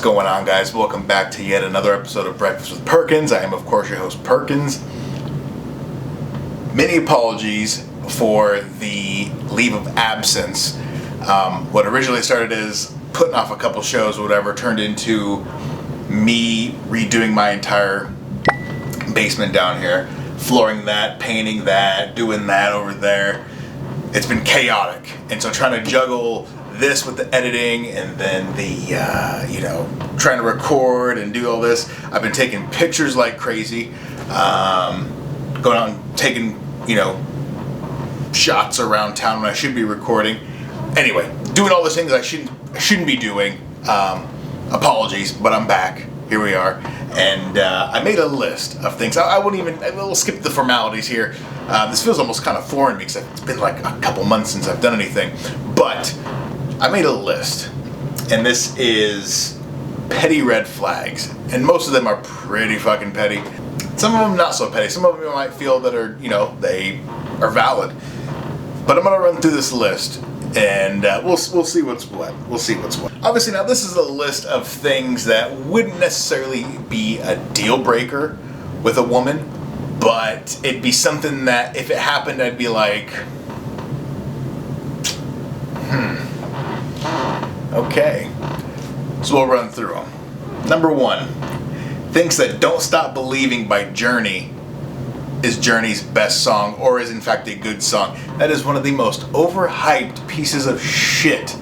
going on, guys? Welcome back to yet another episode of Breakfast with Perkins. I am, of course, your host, Perkins. Many apologies for the leave of absence. What originally started as putting off a couple shows or whatever turned into me redoing my entire basement down here. Flooring that, painting that, doing that over there. It's been chaotic. And so trying to juggle this with the editing and then the, trying to record and do all this. I've been taking pictures like crazy. Going out and taking, shots around town when I should be recording. Anyway, doing all the things I shouldn't be doing. Apologies, but I'm back. Here we are. And I made a list of things. We'll skip the formalities here. This feels almost kind of foreign because it's been like a couple months since I've done anything. But I made a list, and this is petty red flags, and most of them are pretty fucking petty. Some of them not so petty. Some of them you might feel that are, they are valid. But I'm gonna run through this list, and we'll see what's what. We'll see what's what. Obviously, now this is a list of things that wouldn't necessarily be a deal breaker with a woman, but it'd be something that if it happened, I'd be like, okay, so we'll run through them. Number one, thinks that Don't Stop Believing by Journey is Journey's best song, or is in fact a good song. That is one of the most overhyped pieces of shit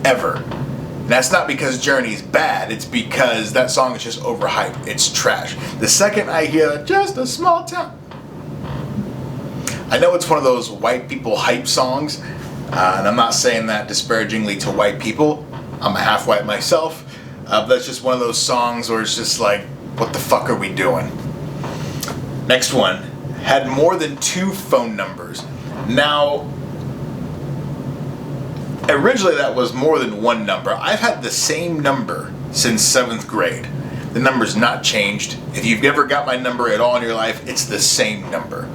ever. And that's not because Journey's bad, it's because that song is just overhyped. It's trash. The second I hear Just a Small Town, I know it's one of those white people hype songs. And I'm not saying that disparagingly to white people. I'm a half white myself. But that's just one of those songs where it's just like, what the fuck are we doing? Next one, had more than 2 phone numbers. Now, originally that was more than 1 number. I've had the same number since 7th grade. The number's not changed. If you've ever got my number at all in your life, it's the same number.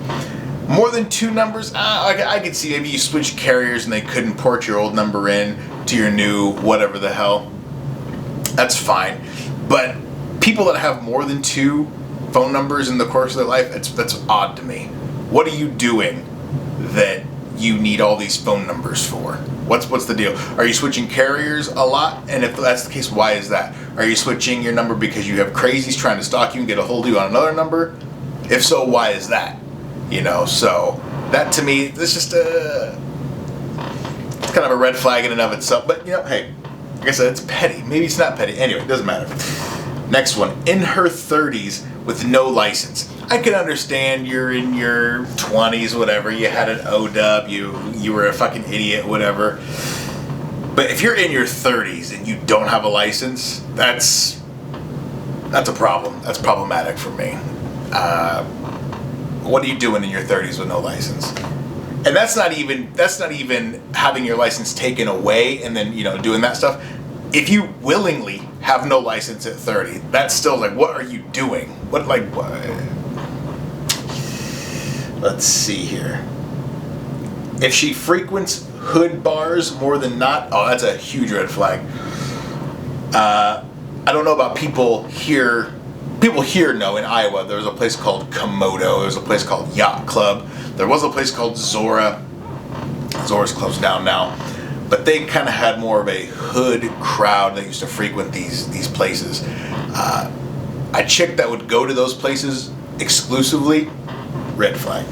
More than 2 numbers? I could see maybe you switched carriers and they couldn't port your old number in to your new whatever the hell. That's fine. But people that have more than 2 phone numbers in the course of their life, that's odd to me. What are you doing that you need all these phone numbers for? What's the deal? Are you switching carriers a lot? And if that's the case, why is that? Are you switching your number because you have crazies trying to stalk you and get a hold of you on another number? If so, why is that? So that to me, it's just it's kind of a red flag in and of itself. But, hey, like I said, it's petty. Maybe it's not petty. Anyway, it doesn't matter. Next one, in her 30s with no license. I can understand you're in your 20s, whatever. You had an OW, you were a fucking idiot, whatever. But if you're in your 30s and you don't have a license, that's a problem. That's problematic for me. What are you doing in your 30s with no license? And that's not even having your license taken away and then, doing that stuff. If you willingly have no license at 30, that's still like, what are you doing? What? Let's see here. If she frequents hood bars more than not, oh, that's a huge red flag. I don't know about people here. People here know in Iowa there was a place called Komodo, there was a place called Yacht Club, there was a place called Zora. Zora's closed down now. But they kind of had more of a hood crowd that used to frequent these places. A chick that would go to those places exclusively, red flag.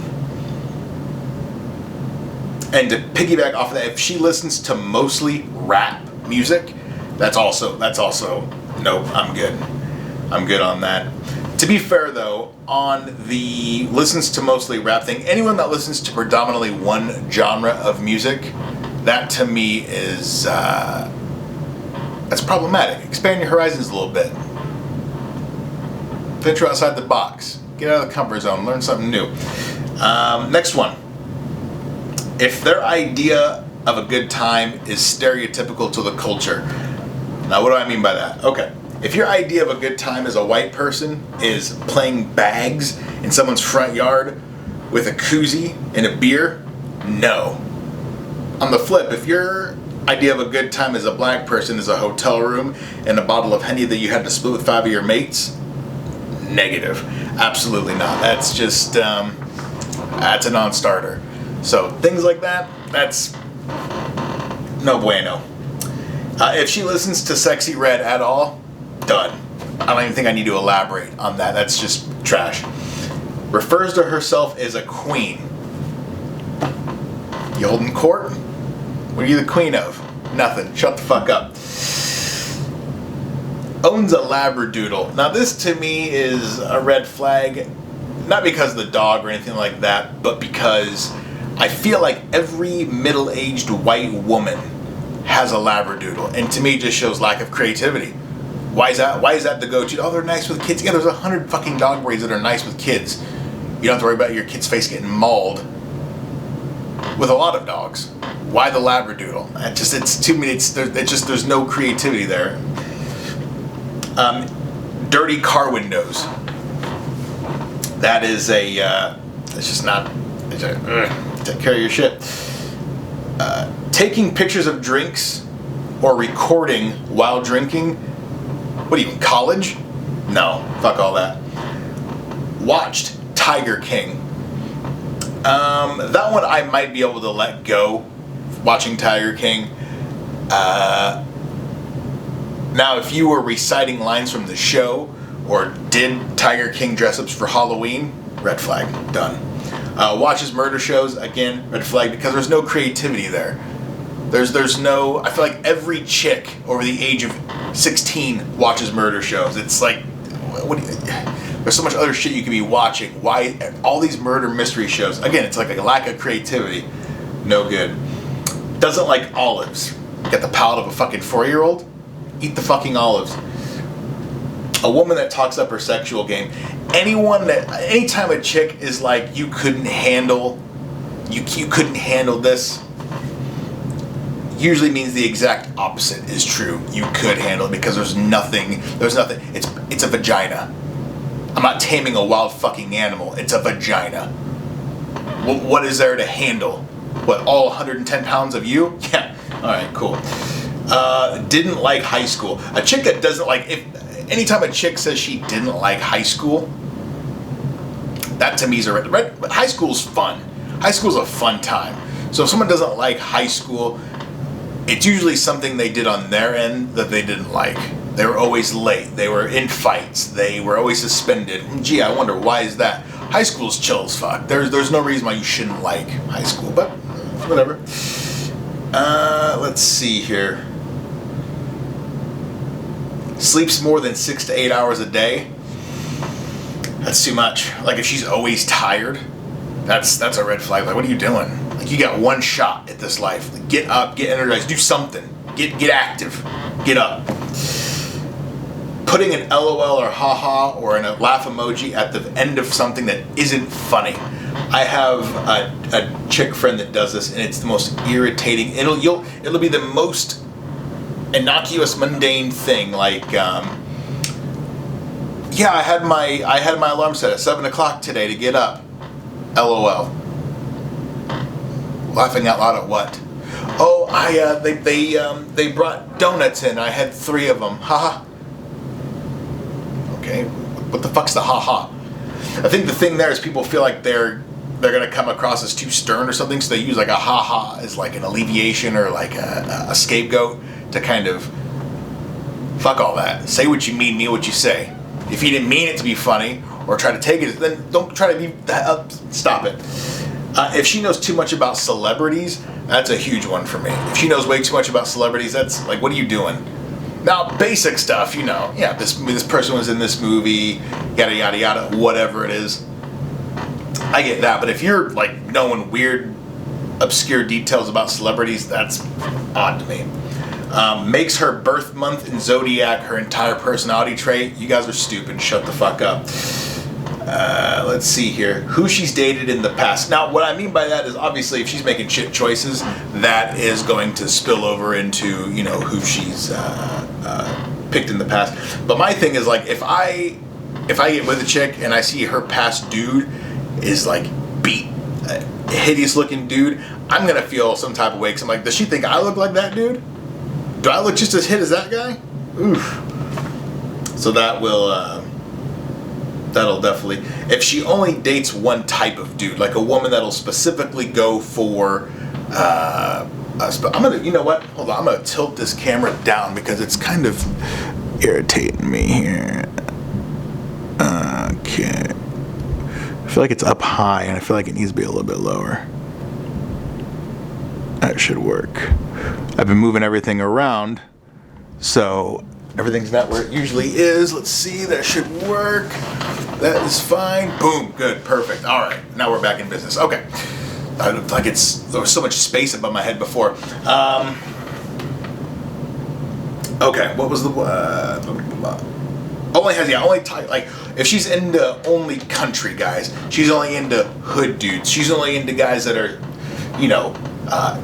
And to piggyback off of that, if she listens to mostly rap music, that's also nope, I'm good. I'm good on that. To be fair though, on the listens to mostly rap thing, anyone that listens to predominantly one genre of music, that to me is, that's problematic. Expand your horizons a little bit. Venture outside the box. Get out of the comfort zone. Learn something new. Next one. If their idea of a good time is stereotypical to the culture. Now what do I mean by that? Okay. If your idea of a good time as a white person is playing bags in someone's front yard with a koozie and a beer, no. On the flip, if your idea of a good time as a black person is a hotel room and a bottle of Henny that you had to split with 5 of your mates. Negative. Absolutely not. That's just, that's a non-starter. So things like that, that's no bueno. If she listens to Sexy Red at all, done. I don't even think I need to elaborate on that. That's just trash. Refers to herself as a queen. You holding court? What are you the queen of? Nothing. Shut the fuck up. Owns a Labradoodle. Now this to me is a red flag, not because of the dog or anything like that, but because I feel like every middle-aged white woman has a Labradoodle, and to me it just shows lack of creativity. Why is that? Why is that the go-to? Oh, they're nice with kids. Yeah, there's 100 fucking dog breeds that are nice with kids. You don't have to worry about your kid's face getting mauled with a lot of dogs. Why the Labradoodle? It's too many. There's no creativity there. Dirty car windows. That is it's just not. Take care of your shit. Taking pictures of drinks or recording while drinking. What are you in college? No, fuck all that. Watched Tiger King. That one I might be able to let go. Watching Tiger King. Now, if you were reciting lines from the show or did Tiger King dress-ups for Halloween, red flag, done. Watches murder shows, again, red flag, because there's no creativity there. There's no. I feel like every chick over the age of 16 watches murder shows. It's like, there's so much other shit you could be watching. Why all these murder mystery shows? Again, it's like a lack of creativity. No good. Doesn't like olives. Got the palate of a fucking 4-year-old? Eat the fucking olives. A woman that talks up her sexual game. Anytime a chick is like, you couldn't handle this, usually means the exact opposite is true. You could handle it because there's nothing, it's a vagina. I'm not taming a wild fucking animal, it's a vagina. What is there to handle? What, all 110 pounds of you? Yeah, alright, cool. Didn't like high school. A chick that doesn't like, anytime a chick says she didn't like high school, that to me is high school's fun. High school's a fun time. So if someone doesn't like high school, it's usually something they did on their end that they didn't like. They were always late. They were in fights. They were always suspended. Gee, I wonder, why is that? High school's chill as fuck. There's no reason why you shouldn't like high school, but whatever. Let's see here. Sleeps more than 6 to 8 hours a day. That's too much. Like if she's always tired, that's a red flag. Like, what are you doing? Like, you got one shot at this life. Like, get up, get energized, do something. Get active. Get up. Putting an LOL or haha or a laugh emoji at the end of something that isn't funny. I have a chick friend that does this, and it's the most irritating. It'll be the most innocuous, mundane thing. Like, yeah, I had my alarm set at 7 o'clock today to get up. LOL. Laughing out loud at what? Oh, they brought donuts in. I had 3 of them. Haha. Okay, what the fuck's the haha? I think the thing there is people feel like they're gonna come across as too stern or something, so they use like a haha as like an alleviation or like a scapegoat to kind of fuck all that. Say what you mean what you say. If you didn't mean it to be funny or try to take it, then don't try to be stop it. If she knows too much about celebrities, that's a huge one for me. If she knows way too much about celebrities, that's like, what are you doing? Now, basic stuff, yeah, this person was in this movie, yada, yada, yada, whatever it is. I get that, but if you're, like, knowing weird, obscure details about celebrities, that's odd to me. Makes her birth month and zodiac her entire personality trait. You guys are stupid. Shut the fuck up. Let's see here. Who she's dated in the past. Now, what I mean by that is, obviously, if she's making shit choices, that is going to spill over into, who she's picked in the past. But my thing is, like, if I get with a chick and I see her past dude is, like, beat hideous looking dude, I'm gonna feel some type of way. 'Cause I'm like, does she think I look like that dude? Do I look just as hit as that guy? Oof. So that'll definitely, if she only dates one type of dude, like a woman that'll specifically go for, I'm gonna, you know what? Hold on, I'm gonna tilt this camera down because it's kind of irritating me here. Okay. I feel like it's up high and I feel like it needs to be a little bit lower. That should work. I've been moving everything around, so everything's not where it usually is. Let's see, that should work. That is fine. Boom, good, perfect. All right, now we're back in business. Okay. I looked like there was so much space above my head before. Okay, what was the only type, like if she's into only country guys, she's only into hood dudes, she's only into guys that are, you know,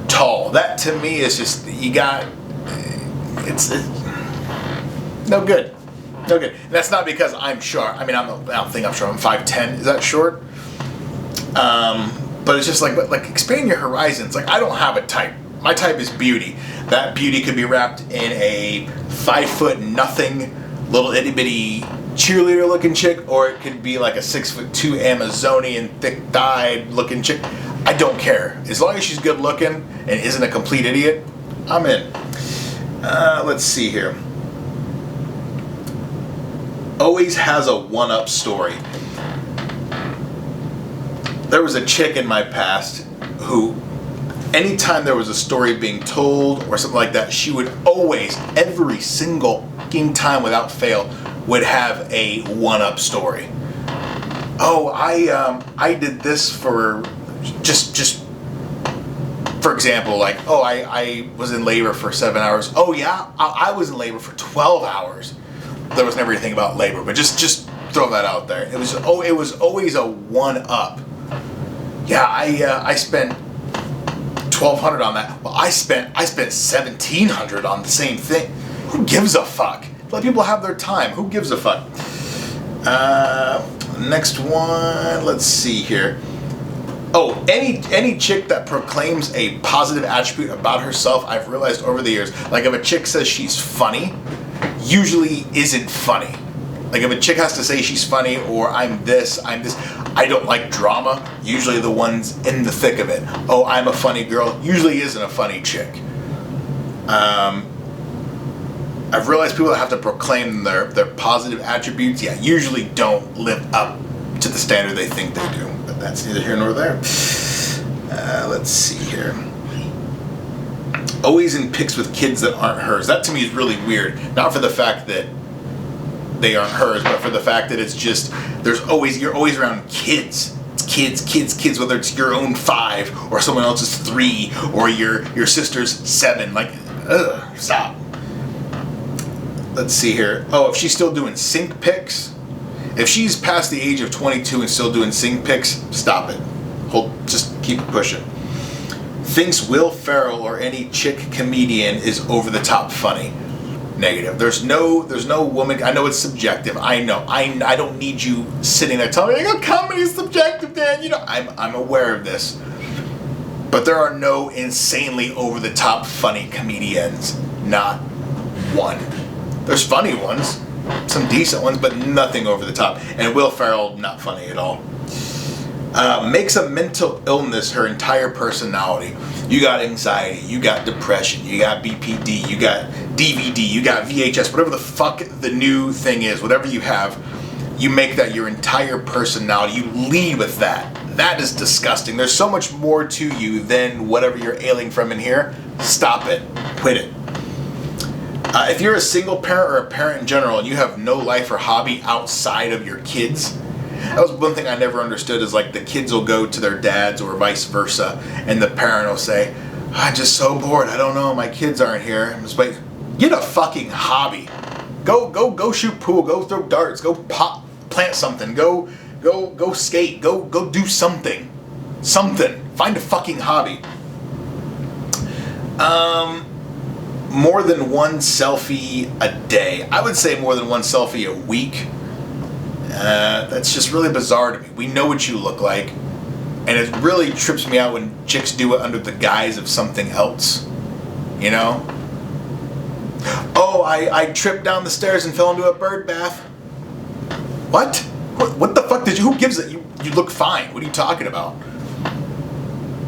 tall. That to me is just, it's no good. No good. And that's not because I'm short. I mean, I don't think I'm short. I'm 5'10". Is that short? But it's just like expand your horizons. Like, I don't have a type. My type is beauty. That beauty could be wrapped in a 5' nothing little itty bitty cheerleader looking chick, or it could be like a 6'2" Amazonian thick thighed looking chick. I don't care. As long as she's good looking and isn't a complete idiot, I'm in. Let's see here. Always has a one-up story. There was a chick in my past who, anytime there was a story being told or something like that, she would always, every single fucking time without fail, would have a one-up story. Oh, I did this for just for example, like, oh, I was in labor for 7 hours. Oh yeah, I was in labor for 12 hours. There was never anything about labor, but just throw that out there. It was always a one-up. Yeah, I spent $1,200 on that. Well, I spent $1,700 on the same thing. Who gives a fuck? Let people have their time. Who gives a fuck? Next one. Let's see here. Oh, any chick that proclaims a positive attribute about herself, I've realized over the years, like if a chick says she's funny, usually isn't funny. Like if a chick has to say she's funny or I'm this, I don't like drama, usually the ones in the thick of it. Oh, I'm a funny girl, usually isn't a funny chick. I've realized people that have to proclaim their positive attributes, yeah, usually don't live up to the standard they think they do. But that's neither here nor there. Let's see here. Always in pics with kids that aren't hers. That to me is really weird. Not for the fact that they aren't hers, but for the fact that it's just, you're always around kids. It's kids, whether it's your own 5 or someone else's 3 or your sister's 7. Like, stop. Let's see here. Oh, if she's still doing sync pics, if she's past the age of 22 and still doing sync pics, stop it. Just keep pushing. Thinks Will Ferrell or any chick comedian is over the top funny. Negative. There's no woman. I know it's subjective. I know. I don't need you sitting there telling me, oh, comedy is subjective, Dan. You know, I'm aware of this. But there are no insanely over the top funny comedians. Not one. There's funny ones, some decent ones, but nothing over the top. And Will Ferrell, not funny at all. Makes a mental illness her entire personality. You got anxiety, you got depression, you got BPD, you got DVD, you got VHS, whatever the fuck the new thing is, whatever you have, you make that your entire personality. You lead with that. That is disgusting. There's so much more to you than whatever you're ailing from in here. Stop it. Quit it. If you're a single parent or a parent in general and you have no life or hobby outside of your kids, that was one thing I never understood, is like the kids will go to their dads or vice versa, and the parent will say, I'm just so bored, I don't know, my kids aren't here. I'm just like, get a fucking hobby. Go shoot pool, go throw darts, go plant something, go skate, go do something. Find a fucking hobby. More than one selfie a day. I would say more than one selfie a week. That's just really bizarre to me. We know what you look like. And it really trips me out when chicks do it under the guise of something else. You know? Oh, I tripped down the stairs and fell into a bird bath. What? What the fuck did you... Who gives it? You look fine. What are you talking about?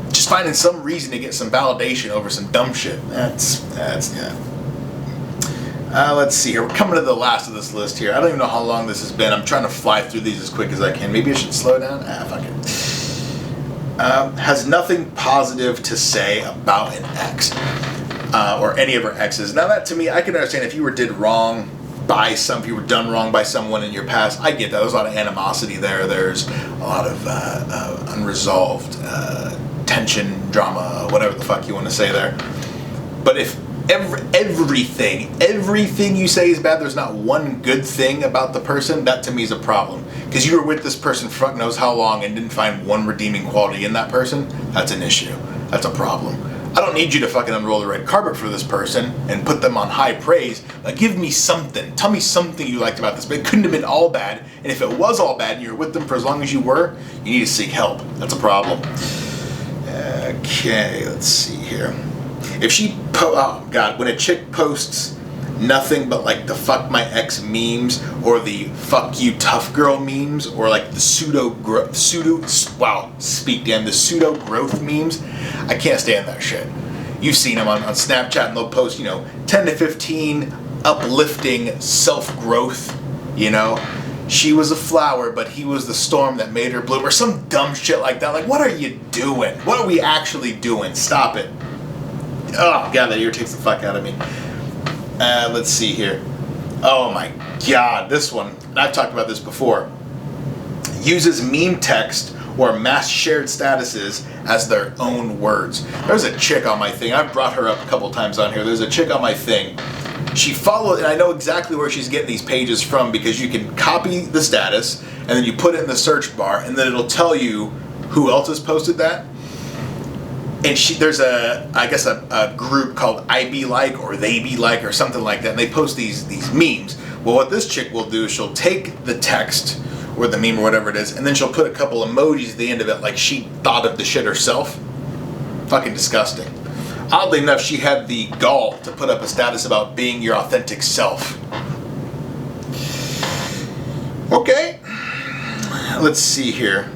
Just finding some reason to get some validation over some dumb shit. That's yeah. Let's see here. We're coming to the last of this list here. I don't even know how long this has been. I'm trying to fly through these as quick as I can. Maybe I should slow down? Fuck it. Has nothing positive to say about an ex. Or any of her exes. Now that, to me, I can understand if you were did wrong by if you were done wrong by someone in your past. I get that. There's a lot of animosity there. There's a lot of unresolved tension, drama, whatever the fuck you want to say there. But if everything you say is bad, there's not one good thing about the person, that to me is a problem. Because you were with this person fuck knows how long and didn't find one redeeming quality in that person, that's an issue. That's a problem. I don't need you to fucking unroll the red carpet for this person and put them on high praise. Like, give me something. Tell me something you liked about this. But it couldn't have been all bad. And if it was all bad and you were with them for as long as you were, you need to seek help. That's a problem. Okay, let's see here. If she oh god, when a chick posts nothing but like the fuck my ex memes or the fuck you tough girl memes or like the pseudo growth memes, I can't stand that shit. You've seen them on Snapchat and they'll post, 10 to 15 uplifting self-growth, she was a flower, but he was the storm that made her bloom, or some dumb shit like that. Like, what are you doing? What are we actually doing? Stop it. Oh, God, that irritates the fuck out of me. Let's see here. Oh, my God. This one, I've talked about this before. Uses meme text or mass shared statuses as their own words. There's a chick on my thing. I've brought her up a couple times on here. There's a chick on my thing. She followed, and I know exactly where she's getting these pages from because you can copy the status and then you put it in the search bar and then it'll tell you who else has posted that. And there's a group called I Be Like or They Be Like or something like that, and they post these memes. Well, what this chick will do is she'll take the text or the meme or whatever it is, and then she'll put a couple emojis at the end of it like she thought of the shit herself. Fucking disgusting. Oddly enough, she had the gall to put up a status about being your authentic self. Okay, let's see here.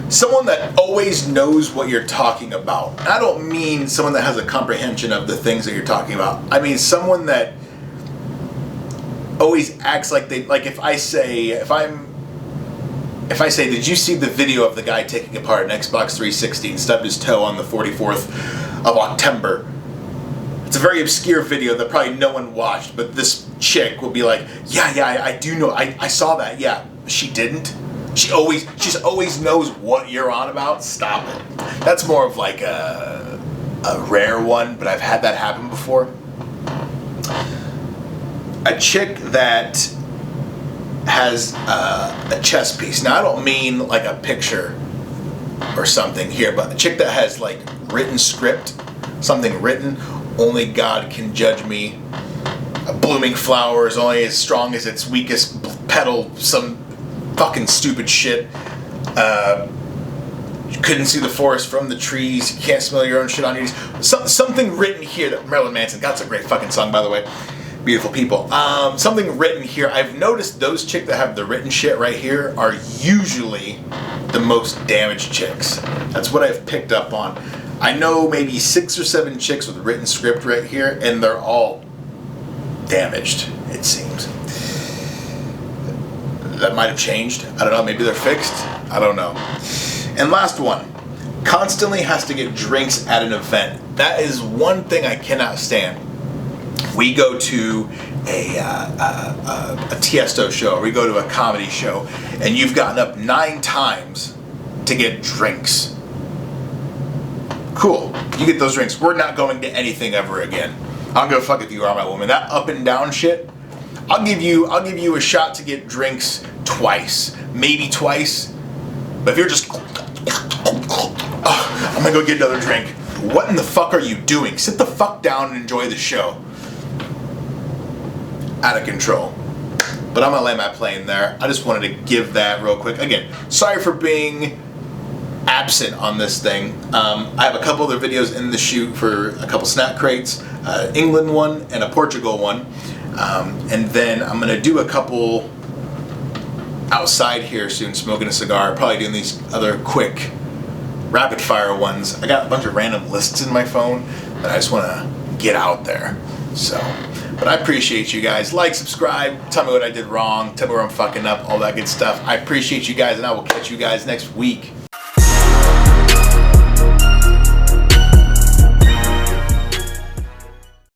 Someone that always knows what you're talking about. I don't mean someone that has a comprehension of the things that you're talking about. I mean someone that always acts like they, like if I say, did you see the video of the guy taking apart an Xbox 360 and stubbed his toe on the 44th of October? It's a very obscure video that probably no one watched, but this chick will be like, yeah, I do know, I saw that, yeah. She didn't. She always knows what you're on about. Stop it. That's more of like a rare one, but I've had that happen before. A chick that has a chess piece. Now I don't mean like a picture or something here, but a chick that has like written script, something written. Only God can judge me. A blooming flower is only as strong as its weakest petal. Some fucking stupid shit. You couldn't see the forest from the trees. You can't smell your own shit on your knees. Something written here that Marilyn Manson. That's a great fucking song, by the way. Beautiful people. Something written here. I've noticed those chicks that have the written shit right here are usually the most damaged chicks. That's what I've picked up on. I know maybe 6 or 7 chicks with written script right here, and they're all damaged, it seems. That might have changed. I don't know. Maybe they're fixed. I don't know. And last one. Constantly has to get drinks at an event. That is one thing I cannot stand. We go to a Tiesto show, or we go to a comedy show, and you've gotten up 9 times to get drinks. Cool. You get those drinks. We're not going to anything ever again. I don't give a fuck if you are my woman. That up and down shit. I'll give you a shot to get drinks twice, maybe twice. But if you're just, I'm gonna go get another drink. What in the fuck are you doing? Sit the fuck down and enjoy the show. Out of control. But I'm gonna land my plane there. I just wanted to give that real quick. Again, sorry for being absent on this thing. I have a couple other videos in the shoot for a couple snack crates, England one and a Portugal one, and then I'm gonna do a couple outside here soon, smoking a cigar, probably doing these other quick rapid fire ones. I got a bunch of random lists in my phone that I just want to get out there. So, but I appreciate you guys. Like, subscribe, tell me what I did wrong, tell me where I'm fucking up, all that good stuff. I appreciate you guys, and I will catch you guys next week.